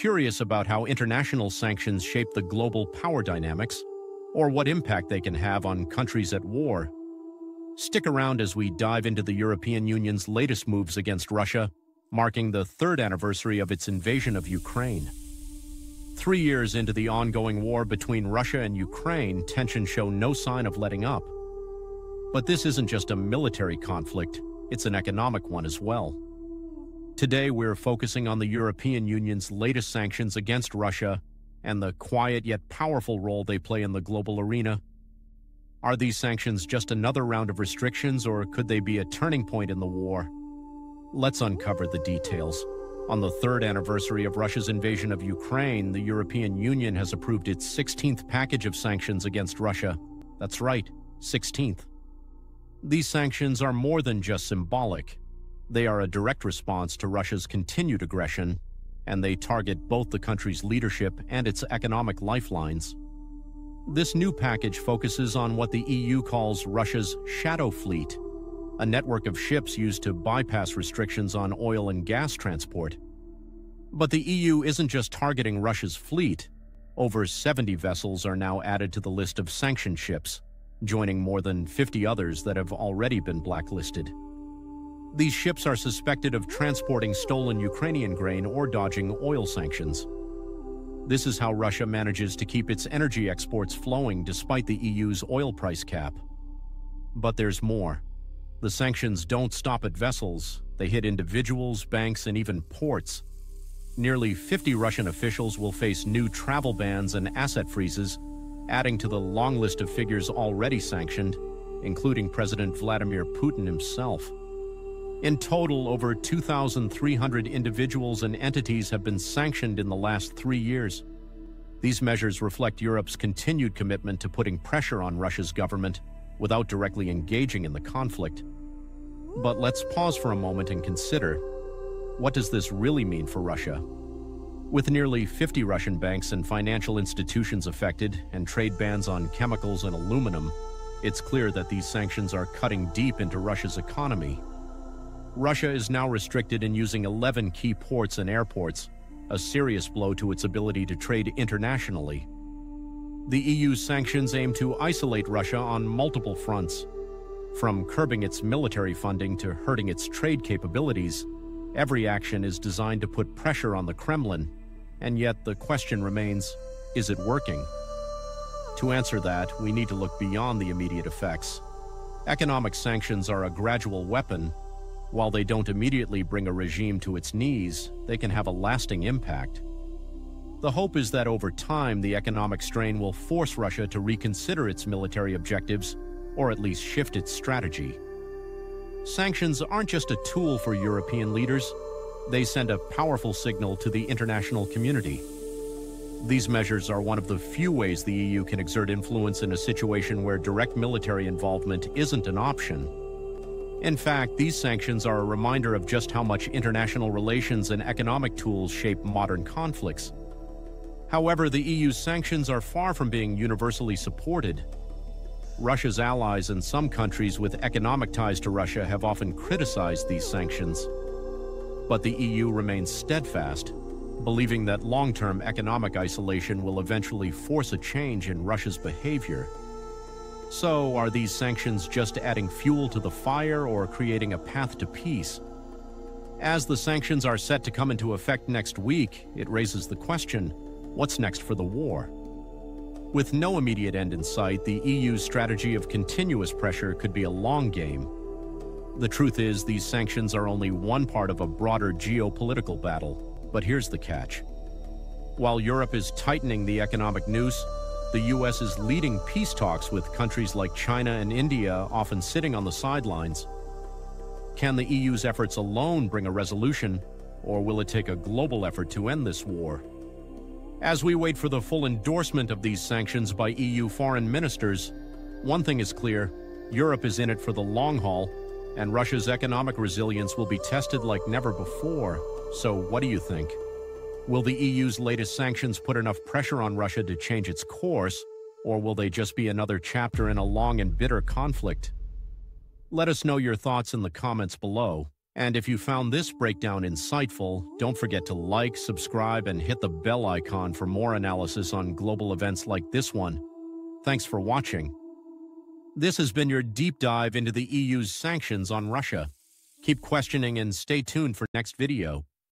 Curious about how international sanctions shape the global power dynamics, or what impact they can have on countries at war? Stick around as we dive into the European Union's latest moves against Russia, marking the third anniversary of its invasion of Ukraine. 3 years into the ongoing war between Russia and Ukraine, tensions show no sign of letting up. But this isn't just a military conflict, it's an economic one as well. Today, we're focusing on the European Union's latest sanctions against Russia and the quiet yet powerful role they play in the global arena. Are these sanctions just another round of restrictions, or could they be a turning point in the war? Let's uncover the details. On the third anniversary of Russia's invasion of Ukraine, the European Union has approved its 16th package of sanctions against Russia. That's right, 16th. These sanctions are more than just symbolic. They are a direct response to Russia's continued aggression, and they target both the country's leadership and its economic lifelines. This new package focuses on what the EU calls Russia's shadow fleet, a network of ships used to bypass restrictions on oil and gas transport. But the EU isn't just targeting Russia's fleet. Over 70 vessels are now added to the list of sanctioned ships, joining more than 50 others that have already been blacklisted. These ships are suspected of transporting stolen Ukrainian grain or dodging oil sanctions. This is how Russia manages to keep its energy exports flowing despite the EU's oil price cap. But there's more. The sanctions don't stop at vessels. They hit individuals, banks, and even ports. Nearly 50 Russian officials will face new travel bans and asset freezes, adding to the long list of figures already sanctioned, including President Vladimir Putin himself. In total, over 2,300 individuals and entities have been sanctioned in the last 3 years. These measures reflect Europe's continued commitment to putting pressure on Russia's government without directly engaging in the conflict. But let's pause for a moment and consider, what does this really mean for Russia? With nearly 50 Russian banks and financial institutions affected and trade bans on chemicals and aluminum, it's clear that these sanctions are cutting deep into Russia's economy. Russia is now restricted in using 11 key ports and airports, a serious blow to its ability to trade internationally. The EU's sanctions aim to isolate Russia on multiple fronts. From curbing its military funding to hurting its trade capabilities, every action is designed to put pressure on the Kremlin, and yet the question remains, is it working? To answer that, we need to look beyond the immediate effects. Economic sanctions are a gradual weapon. While they don't immediately bring a regime to its knees, they can have a lasting impact. The hope is that over time, the economic strain will force Russia to reconsider its military objectives, or at least shift its strategy. Sanctions aren't just a tool for European leaders, they send a powerful signal to the international community. These measures are one of the few ways the EU can exert influence in a situation where direct military involvement isn't an option. In fact, these sanctions are a reminder of just how much international relations and economic tools shape modern conflicts. However, the EU's sanctions are far from being universally supported. Russia's allies and some countries with economic ties to Russia have often criticized these sanctions. But the EU remains steadfast, believing that long-term economic isolation will eventually force a change in Russia's behavior. So, are these sanctions just adding fuel to the fire or creating a path to peace? As the sanctions are set to come into effect next week, it raises the question, what's next for the war? With no immediate end in sight, the EU's strategy of continuous pressure could be a long game. The truth is, these sanctions are only one part of a broader geopolitical battle. But here's the catch. While Europe is tightening the economic noose, the U.S. is leading peace talks with countries like China and India, often sitting on the sidelines. Can the EU's efforts alone bring a resolution, or will it take a global effort to end this war? As we wait for the full endorsement of these sanctions by EU foreign ministers, one thing is clear: Europe is in it for the long haul, and Russia's economic resilience will be tested like never before. So what do you think? Will the EU's latest sanctions put enough pressure on Russia to change its course, or will they just be another chapter in a long and bitter conflict? Let us know your thoughts in the comments below. And if you found this breakdown insightful, don't forget to like, subscribe, and hit the bell icon for more analysis on global events like this one. Thanks for watching. This has been your deep dive into the EU's sanctions on Russia. Keep questioning and stay tuned for next video.